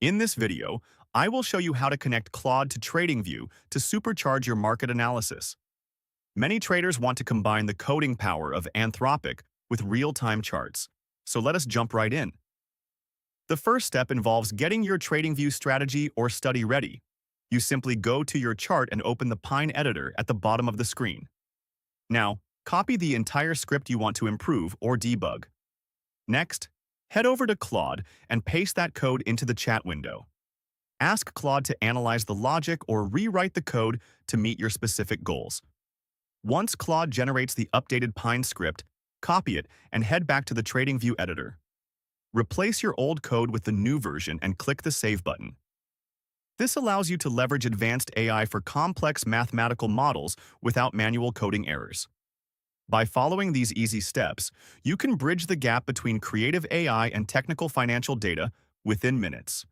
In this video, I will show you how to connect Claude to TradingView to supercharge your market analysis. Many traders want to combine the coding power of Anthropic with real-time charts, so let us jump right in. The first step involves getting your TradingView strategy or study ready. You simply go to your chart and open the Pine editor at the bottom of the screen. Now, copy the entire script you want to improve or debug. Next, head over to Claude and paste that code into the chat window. Ask Claude to analyze the logic or rewrite the code to meet your specific goals. Once Claude generates the updated Pine script, copy it and head back to the TradingView editor. Replace your old code with the new version and click the Save button. This allows you to leverage advanced AI for complex mathematical models without manual coding errors. By following these easy steps, you can bridge the gap between creative AI and technical financial data within minutes.